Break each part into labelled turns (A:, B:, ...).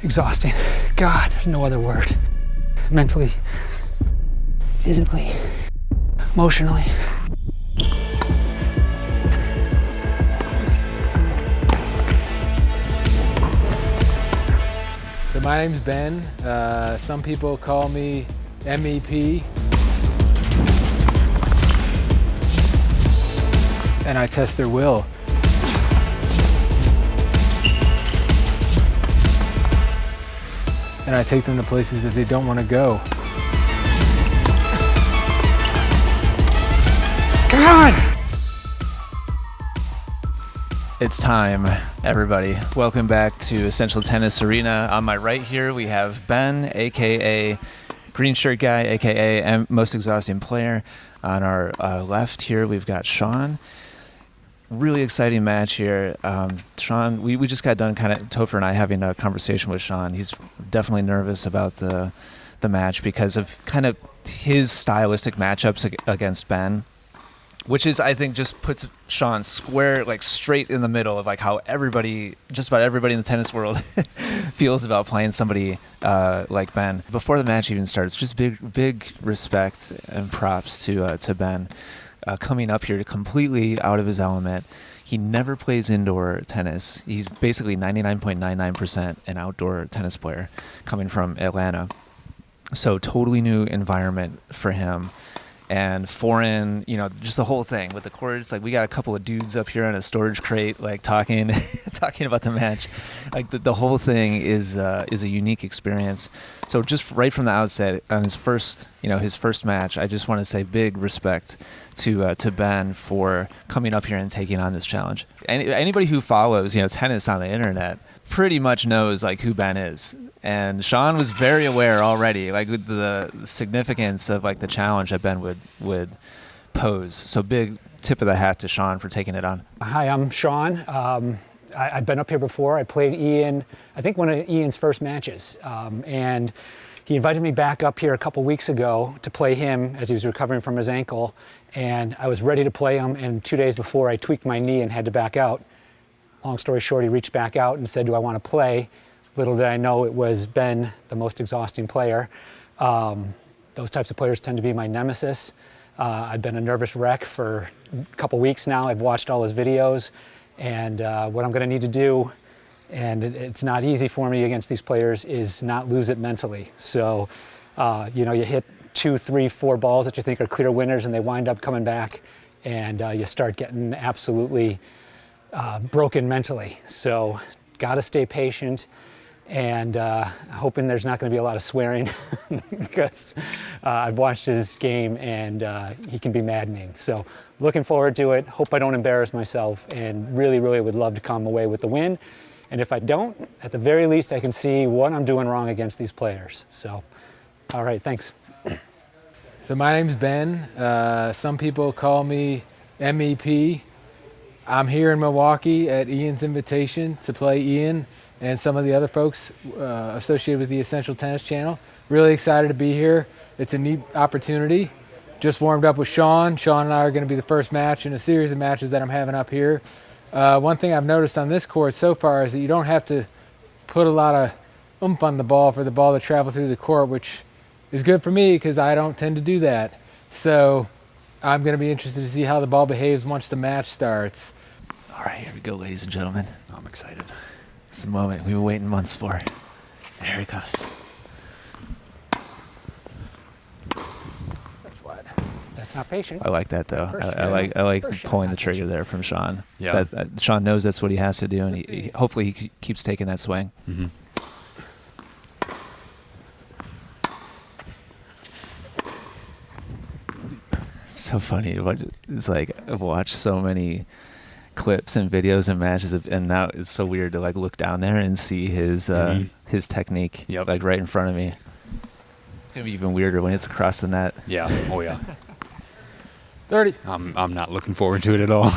A: Exhausting. God, there's no other word. Mentally, physically, emotionally.
B: So my name's Ben. Some people call me MEP. And I test their will. And I take them to places that they don't want to go.
A: God!
C: It's time, everybody. Welcome back to Essential Tennis Arena. On my right here, we have Ben, aka Green Shirt Guy, aka Most Exhausting Player. On our left here, we've got Sean. Really exciting match here. Sean, we just got done Topher and I having a conversation with Sean. He's definitely nervous about the match because of kind of his stylistic matchups against Ben, which is, I think, just puts Sean square, like straight in the middle of like how just about everybody in the tennis world feels about playing somebody like Ben. Before the match even starts, just big respect and props to Ben. Coming up here completely out of his element. He never plays indoor tennis. He's basically 99.99% an outdoor tennis player coming from Atlanta. So totally new environment for him. And foreign, just the whole thing with the courts. Like, we got a couple of dudes up here on a storage crate, like talking about the match. Like the whole thing is a unique experience. So just right from the outset, on his first match, I just want to say big respect to Ben for coming up here and taking on this challenge. Anybody who follows tennis on the internet pretty much knows like who Ben is. And Sean was very aware already, like with the significance of like the challenge that Ben would pose. So big tip of the hat to Sean for taking it on.
A: Hi, I'm Sean. I've been up here before. I played Ian, I think one of Ian's first matches. And he invited me back up here a couple weeks ago to play him as he was recovering from his ankle. And I was ready to play him. And 2 days before, I tweaked my knee and had to back out. Long story short, he reached back out and said, "Do I want to play?" Little did I know it was Ben, the most exhausting player. Those types of players tend to be my nemesis. I've been a nervous wreck for a couple weeks now. I've watched all his videos, and what I'm going to need to do, and it's not easy for me against these players, is not lose it mentally. So, you hit 2, 3, 4 balls that you think are clear winners, and they wind up coming back, and you start getting absolutely broken mentally. So, got to stay patient. And hoping there's not going to be a lot of swearing because I've watched his game and he can be maddening. So looking forward to it. Hope I don't embarrass myself, and really, really would love to come away with the win. And if I don't, at the very least, I can see what I'm doing wrong against these players. So, all right, thanks.
B: So my name's Ben. Some people call me MEP. I'm here in Milwaukee at Ian's invitation to play Ian and some of the other folks associated with the Essential Tennis Channel. Really excited to be here. It's a neat opportunity. Just warmed up with Sean. Sean and I are going to be the first match in a series of matches that I'm having up here. One thing I've noticed on this court so far is that you don't have to put a lot of oomph on the ball for the ball to travel through the court, which is good for me because I don't tend to do that. So I'm going to be interested to see how the ball behaves once the match starts.
C: All right, here we go, ladies and gentlemen. I'm excited. This is the moment we've been waiting months for. Here it goes.
A: That's what. That's not patient.
C: I like that though. I like pulling the trigger there from Sean. Yeah. Sean knows that's what he has to do, and he hopefully he keeps taking that swing. Mm-hmm. It's so funny. It's like I've watched so many clips and videos and matches and now it's so weird to like look down there and see his technique like right in front of me. It's gonna be even weirder when it's across the net.
D: Yeah. Oh yeah.
B: 30.
D: I'm not looking forward to it at all.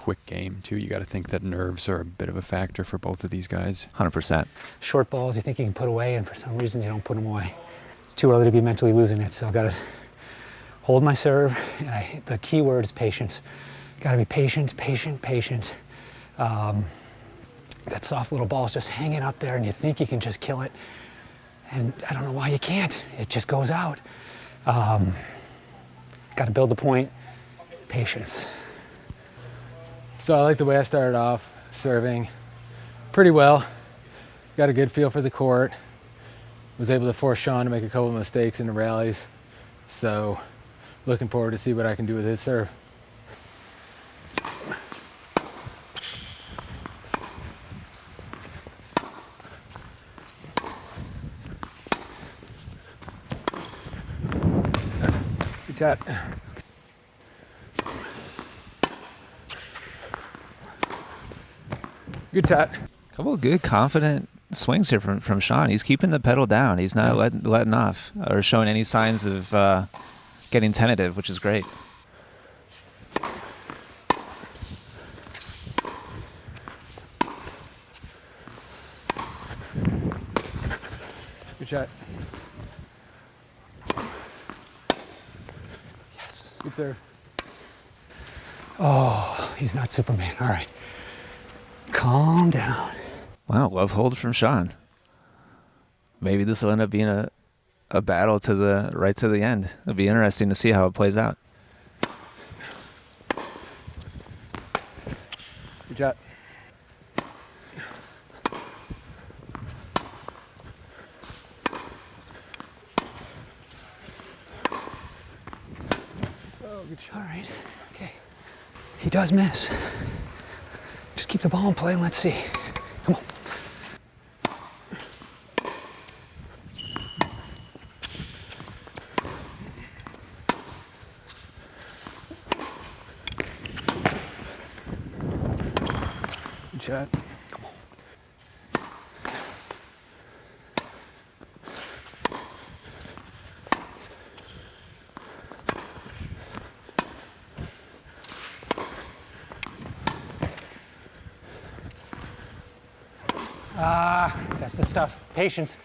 D: quick game too. You got to think that nerves are a bit of a factor for both of these guys.
C: 100%.
A: Short balls you think you can put away, and for some reason you don't put them away. It's too early to be mentally losing it, so I've got to hold my serve. And the key word is patience. Got to be patient, patient, patient. That soft little ball is just hanging up there, and you think you can just kill it. And I don't know why you can't. It just goes out. Got to build the point. Patience.
B: So I like the way I started off serving pretty well. Got a good feel for the court. Was able to force Sean to make a couple of mistakes in the rallies. So looking forward to see what I can do with his serve. Good shot. Good shot.
C: Couple of good, confident swings here from Sean. He's keeping the pedal down. He's not letting off or showing any signs of getting tentative, which is great.
B: Good shot.
A: Yes.
B: Good serve.
A: Oh, he's not Superman. All right. Calm down.
C: Wow, love hold from Sean. Maybe this will end up being a battle to the end. It'll be interesting to see how it plays out.
B: Good shot.
A: Oh, good shot. All right. Okay. He does miss. Just keep the ball in play and let's see. Come on.
B: Good shot.
A: Come on. That's the stuff. Patience.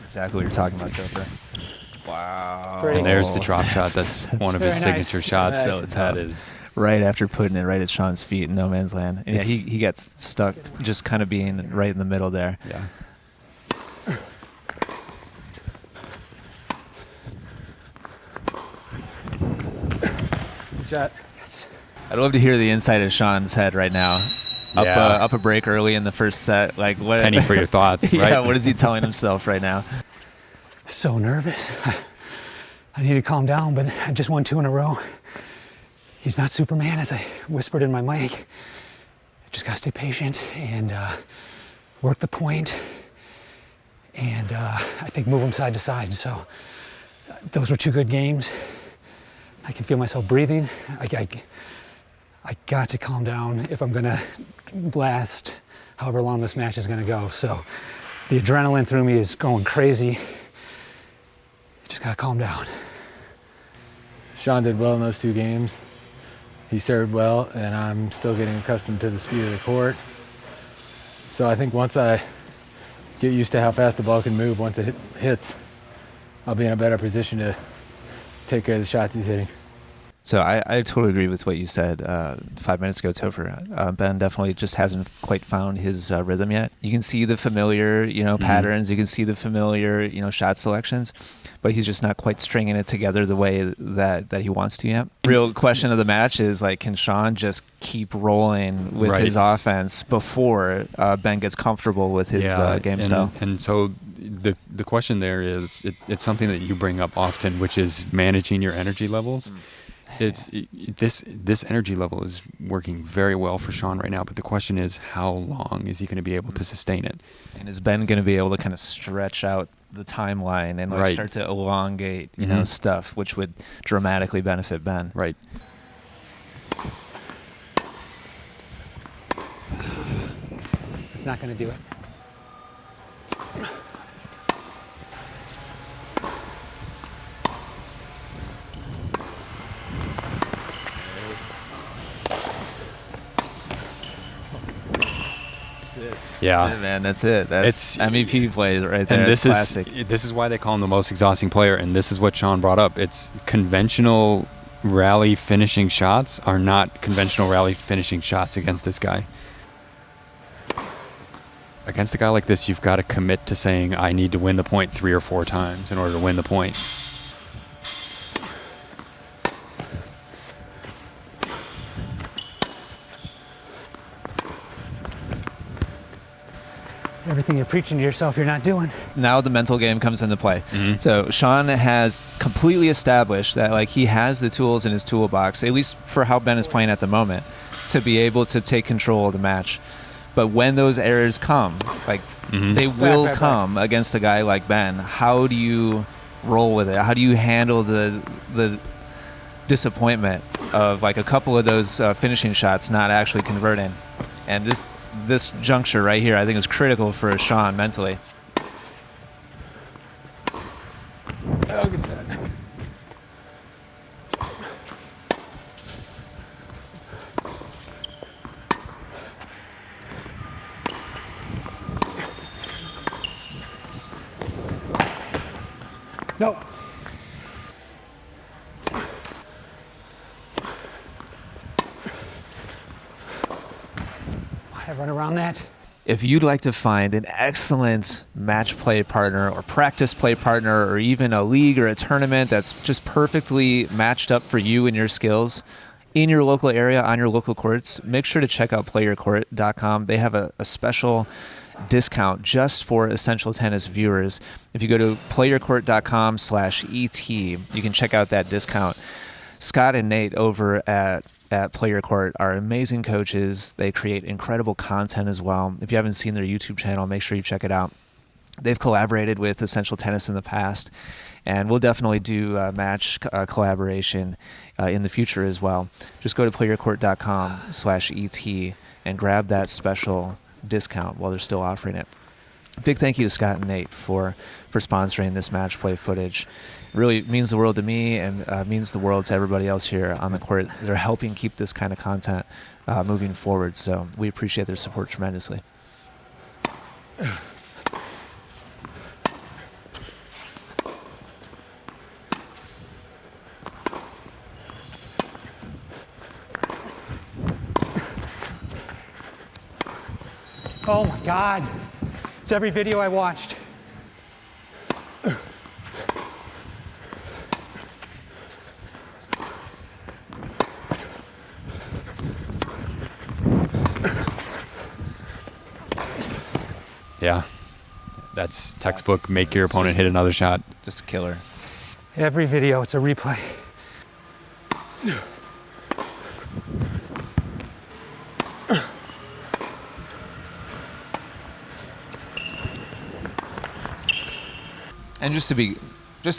C: Exactly what you're talking about, Sofer. Wow.
A: Pretty.
D: And there's the drop shot. That's one of his
A: Very nice.
D: signature shots.
C: So
D: That is
C: right after putting it right at Sean's feet in no man's land. And yeah,
D: It's-
C: he gets stuck just kind of being right in the middle there.
D: yeah.
B: Good shot.
C: I'd love to hear the inside of Sean's head right now.
D: Yeah.
C: Up a break early in the first set. Like what?
D: Penny for your thoughts, right?
C: Yeah. What is he telling himself right now?
A: So nervous. I need to calm down, but I just won 2 in a row. He's not Superman, as I whispered in my mic. I just gotta stay patient and work the point, and I think move him side to side. So those were 2 good games. I can feel myself breathing. I got to calm down if I'm gonna last however long this match is gonna go. So the adrenaline through me is going crazy. Just gotta calm down.
B: Sean did well in those 2 games. He served well, and I'm still getting accustomed to the speed of the court. So I think once I get used to how fast the ball can move, once it hits, I'll be in a better position to take care of the shots he's hitting.
C: So I totally agree with what you said 5 minutes ago, Topher. Ben definitely just hasn't quite found his rhythm yet. You can see the familiar, patterns. You can see the familiar, shot selections, but he's just not quite stringing it together the way that he wants to yet. Real question of the match is, like, can Sean just keep rolling with his offense before Ben gets comfortable with his game style?
D: And so the question there is, it's something that you bring up often, which is managing your energy levels. This energy level is working very well for Sean right now, but the question is, how long is he going to be able to sustain it?
C: And is Ben going to be able to kind of stretch out the timeline and start to elongate, stuff, which would dramatically benefit Ben?
D: Right.
A: It's not going to do it.
D: Yeah,
C: That's it, man. That's it. That's MEP plays right there.
D: And
C: It's classic.
D: this is why they call him the most exhausting player. And this is what Sean brought up. It's conventional rally finishing shots are not conventional rally finishing shots against this guy. Against a guy like this, you've got to commit to saying, I need to win the point 3 or 4 times in order to win the point.
A: Everything you're preaching to yourself, you're not doing.
C: Now the mental game comes into play. So Sean has completely established that like he has the tools in his toolbox, at least for how Ben is playing at the moment, to be able to take control of the match. But when those errors come, like they will come against a guy like Ben, how do you roll with it? How do you handle the disappointment of like a couple of those finishing shots not actually converting? And this juncture right here, I think, is critical for Sean mentally.
B: Oh, good shot.
A: No. I run around that.
C: If you'd like to find an excellent match play partner or practice play partner or even a league or a tournament that's just perfectly matched up for you and your skills in your local area on your local courts, make sure to check out playyourcourt.com. They have a special discount just for Essential Tennis viewers. If you go to playyourcourt.com/ET, you can check out that discount. Scott and Nate over at Play Your Court are amazing coaches. They create incredible content as well. If you haven't seen their YouTube channel, make sure you check it out. They've collaborated with Essential Tennis in the past, and we'll definitely do a match collaboration in the future as well. Just go to playyourcourt.com/ET and grab that special discount while they're still offering it. Big thank you to Scott and Nate for sponsoring this match play footage. It really means the world to me and means the world to everybody else here on the court. They're helping keep this kind of content moving forward, so we appreciate their support tremendously.
A: Oh my God. It's every video I watched.
D: Yeah, that's textbook. Make your opponent hit another shot.
C: Just a killer.
A: Every video, it's a replay.
C: And just to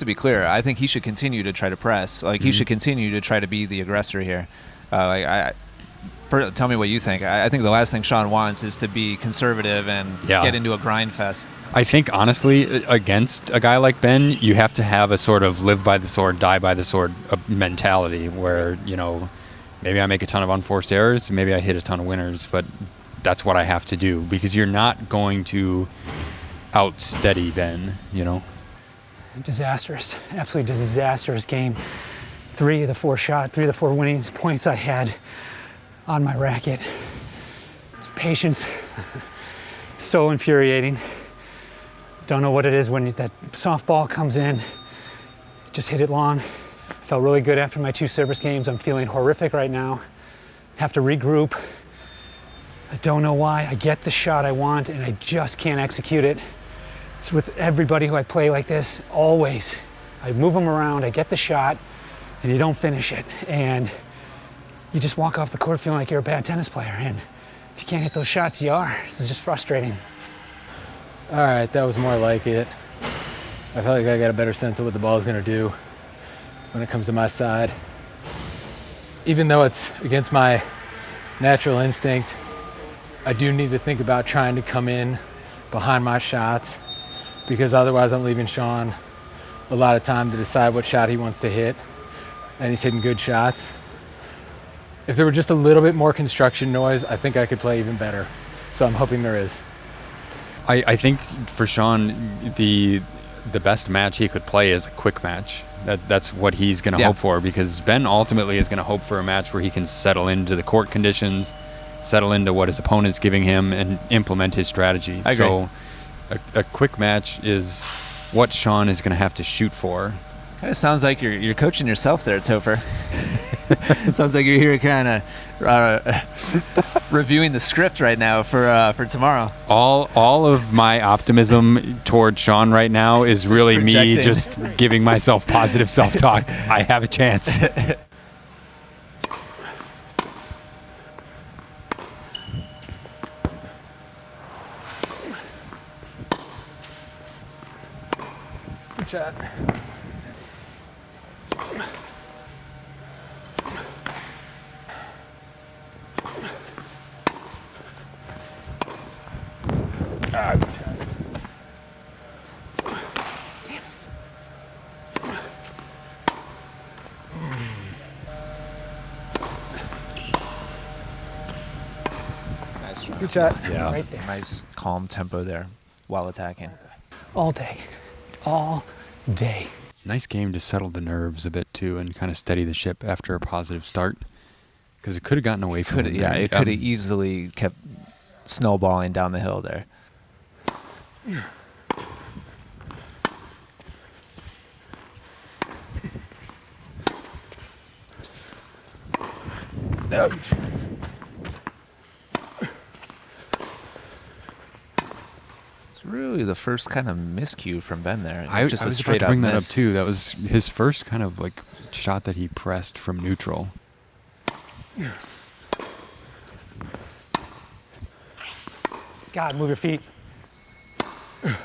C: be clear, I think he should continue to try to press. Like he should continue to try to be the aggressor here. Tell me what you think. I think the last thing Sean wants is to be conservative and get into a grind fest.
D: I think, honestly, against a guy like Ben, you have to have a sort of live by the sword, die by the sword mentality where, you know, maybe I make a ton of unforced errors, maybe I hit a ton of winners, but that's what I have to do because you're not going to outsteady Ben, you know?
A: Disastrous, absolutely disastrous game. 3 of the 4 winning points I had on my racket. It's patience, so infuriating. Don't know what it is when that softball comes in. Just hit it long. I felt really good after my 2 service games. I'm feeling horrific right now. Have to regroup. I don't know why. I get the shot I want and I just can't execute it. It's with everybody who I play like this, always. I move them around, I get the shot, and you don't finish it. And you just walk off the court feeling like you're a bad tennis player. And if you can't hit those shots, you are. This is just frustrating.
B: All right, that was more like it. I felt like I got a better sense of what the ball is going to do when it comes to my side. Even though it's against my natural instinct, I do need to think about trying to come in behind my shots because otherwise I'm leaving Sean a lot of time to decide what shot he wants to hit, and he's hitting good shots. If there were just a little bit more construction noise, I think I could play even better. So I'm hoping there is.
D: I think for Sean, the best match he could play is a quick match. That's what he's going to hope for, because Ben ultimately is going to hope for a match where he can settle into the court conditions, settle into what his opponent's giving him, and implement his strategy.
C: I agree.
D: So a quick match is what Sean is going to have to shoot for.
C: Kind of sounds like you're coaching yourself there, Topher. Sounds like you're here kind of reviewing the script right now for tomorrow.
D: All of my optimism toward Sean right now is really me
C: projecting.
D: just giving myself positive self-talk. I have a chance.
B: Good shot.
C: Nice try.
B: Good shot.
D: Yeah.
A: Right there.
C: Nice calm tempo there while attacking.
A: All day. All day.
D: Nice game to settle the nerves a bit too and kind of steady the ship after a positive start, because it could have gotten away from him.
C: Yeah,
D: there.
C: it could have easily kept snowballing down the hill there. It's really the first kind of miscue from Ben there.
D: I
C: Just a
D: was about
C: straight
D: to
C: up
D: bring that up
C: miss.
D: too. That was his first kind of like shot that he pressed from neutral.
A: God, move your feet.
C: And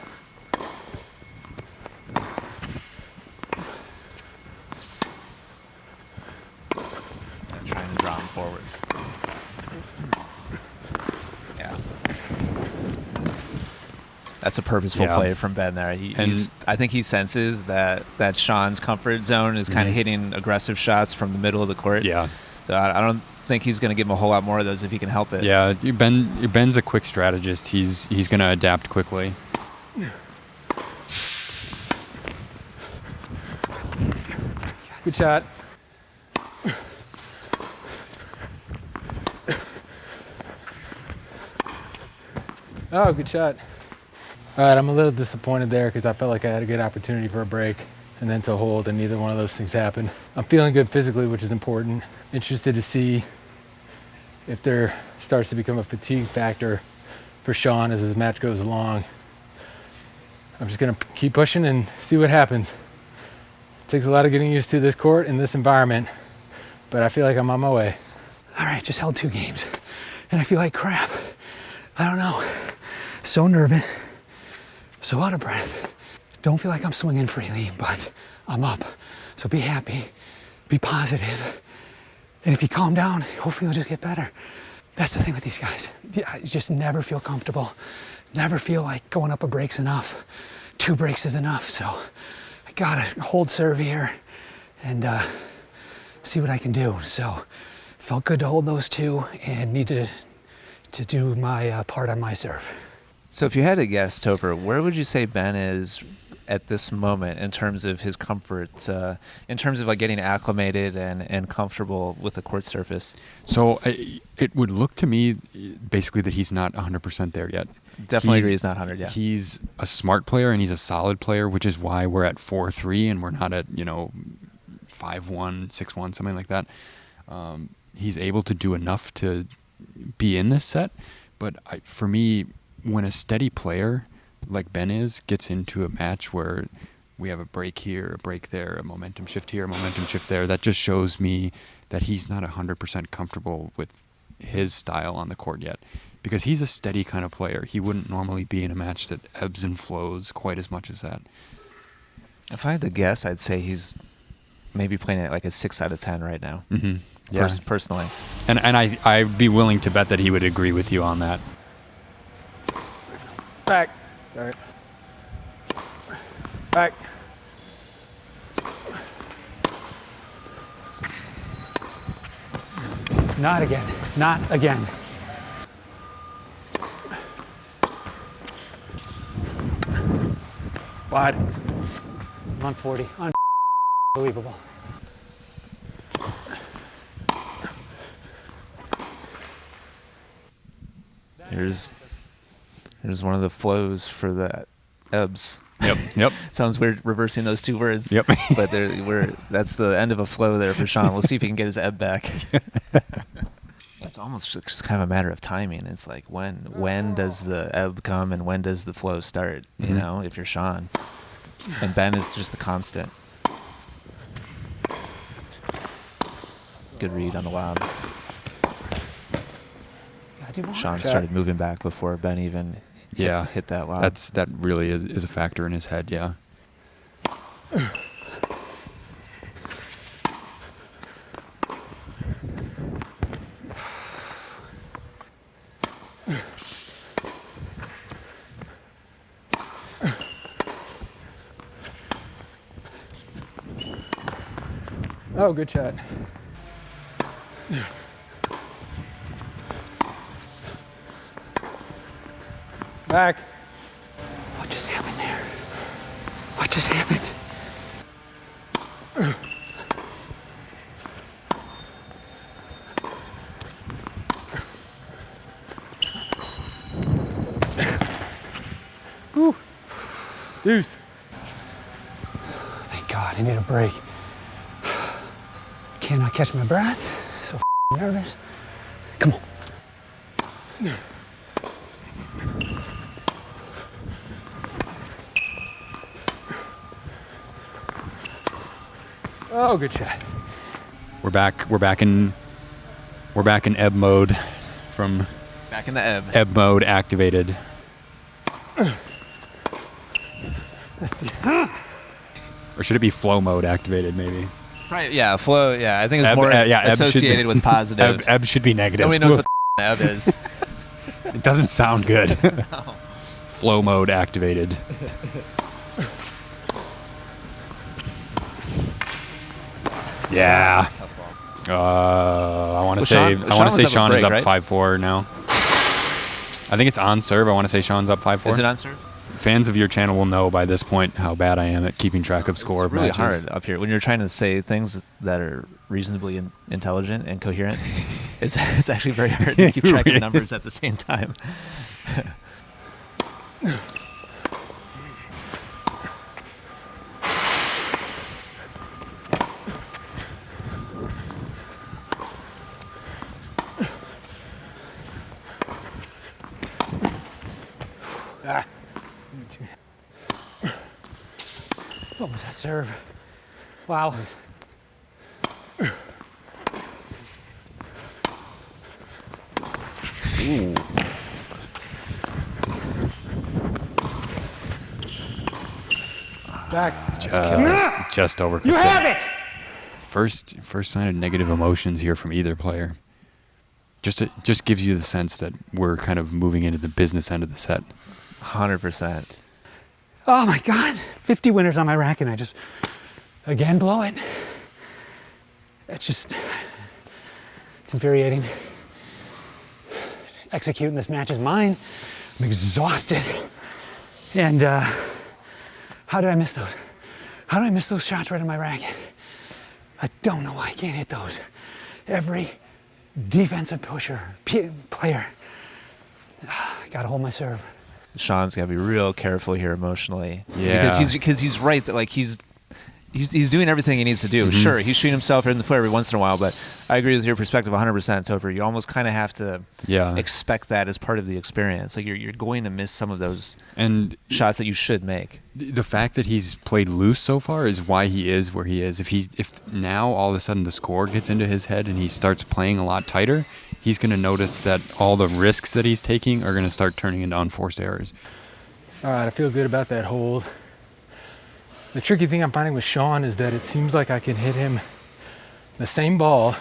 C: trying to draw him forwards. Yeah. That's a purposeful
D: Yeah.
C: play from Ben there. I think he senses that Sean's comfort zone is kind of hitting aggressive shots from the middle of the court.
D: Yeah.
C: So I don't think he's going to give him a whole lot more of those if he can help it.
D: Yeah, Ben's a quick strategist. He's going to adapt quickly.
B: Good shot. Oh, good shot. All right, I'm a little disappointed there because I felt like I had a good opportunity for a break and then to hold, and neither one of those things happened. I'm feeling good physically, which is important. Interested to see if there starts to become a fatigue factor for Sean as his match goes along. I'm just gonna keep pushing and see what happens. It takes a lot of getting used to this court and this environment, but I feel like I'm on my way.
A: All right, just held 2 games, and I feel like crap. I don't know. So nervous, so out of breath. Don't feel like I'm swinging freely, but I'm up. So be happy, be positive, and if you calm down, hopefully you'll just get better. That's the thing with these guys. I just never feel comfortable. Never feel like going up a break's enough. 2 breaks is enough. So I gotta hold serve here and see what I can do. So felt good to hold those 2 and need to do my part on my serve.
C: So if you had to guess, Topher, where would you say Ben is at this moment in terms of his comfort, in terms of like getting acclimated and comfortable with the court surface?
D: So it would look to me basically that he's not 100% there yet.
C: Definitely agree he's not 100 yet.
D: He's a smart player and he's a solid player, which is why we're at 4-3 and we're not at 5-1, 6-1, something like that. He's able to do enough to be in this set, but for me, when a steady player like Ben gets into a match where we have a break here, a break there, a momentum shift here, a momentum shift there, that just shows me that he's not 100% comfortable with his style on the court yet, because he's a steady kind of player. He wouldn't normally be in a match that ebbs and flows quite as much as that.
C: If I had to guess, I'd say he's maybe playing at like a 6 out of 10 right now.
D: Mm-hmm. Yeah.
C: Personally.
D: And I'd be willing to bet that he would agree with you on that.
B: Back. All right. Back.
A: Not again. Not again. Wide. I'm on 40. Unbelievable.
C: Here's one of the flows for the ebbs.
D: Yep.
C: Sounds weird reversing those two words.
D: Yep.
C: But that's the end of a flow there for Sean. We'll see if he can get his ebb back. It's almost just kind of a matter of timing. It's like when does the ebb come and when does the flow start? You know, if you're Sean. And Ben is just the constant. Good read on the lob. Sean started moving back before Ben even hit that lob.
D: That really is a factor in his head, yeah.
B: Oh, good shot. Back.
A: What just happened there? What just happened?
B: Whew. Deuce.
A: Thank God, I need a break. Cannot catch my breath. So nervous. Come on.
B: Oh, good shot.
D: We're back in ebb mode from
C: Back in the ebb.
D: ebb mode activated. Or should it be flow mode activated maybe?
C: Right, yeah, flow, yeah. I think it's
D: Ebb,
C: more
D: ebb should
C: associated
D: be-
C: with positive.
D: Ebb should be negative.
C: Nobody knows what the ebb is.
D: It doesn't sound good. Flow mode activated. Yeah. I want to say Sean is up 5-4 now. I think it's on serve. I want to say Sean's up 5-4.
C: Is it on serve?
D: Fans of your channel will know by this point how bad I am at keeping track of score of
C: It's really
D: matches.
C: hard up here when you're trying to say things that are reasonably intelligent and coherent. It's actually very hard to keep track of numbers at the same time.
A: What was that serve? Wow.
C: Ooh.
B: Back.
D: Just overcooked.
A: You have it!
D: First sign of negative emotions here from either player. Just gives you the sense that we're kind of moving into the business end of the set.
C: 100%.
A: Oh my God. 50 winners on my rack and I just, again, blow it. It's infuriating. Executing this match is mine. I'm exhausted. And how did I miss those? How did I miss those shots right in my racket? I don't know why I can't hit those. Every defensive player, gotta hold my serve.
C: Sean's got to be real careful here emotionally.
D: Yeah.
C: Because he's right that like he's doing everything he needs to do. Sure, he's shooting himself in the foot every once in a while, but I agree with your perspective 100%, Topher. You almost kind of have to expect that as part of the experience. Like you're going to miss some of those shots that you should make.
D: The fact that he's played loose so far is why he is where he is. If now all of a sudden the score gets into his head and he starts playing a lot tighter, he's going to notice that all the risks that he's taking are going to start turning into unforced errors.
B: All right, I feel good about that hold. The tricky thing I'm finding with Sean is that it seems like I can hit him the same ball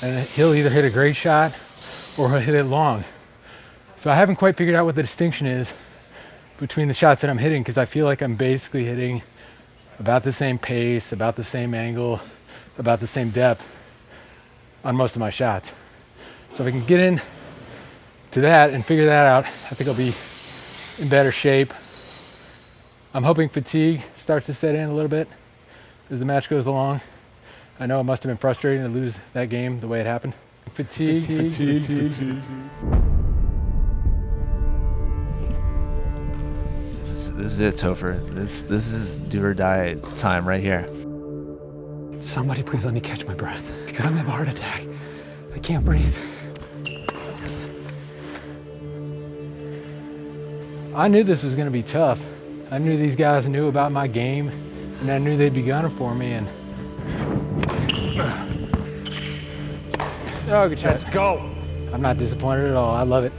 B: and he'll either hit a great shot or he'll hit it long. So I haven't quite figured out what the distinction is between the shots that I'm hitting, because I feel like I'm basically hitting about the same pace, about the same angle, about the same depth on most of my shots. So if I can get in to that and figure that out, I think I'll be in better shape I'm hoping fatigue starts to set in a little bit as the match goes along. I know it must have been frustrating to lose that game the way it happened. Fatigue.
C: This is it, Topher. This is do or die time right here.
A: Somebody please let me catch my breath, because I'm gonna have a heart attack. I can't breathe.
B: I knew this was going to be tough. I knew these guys knew about my game, and I knew they'd be gunning for me. And oh, good shot.
A: Let's go.
B: I'm not disappointed at all. I love it.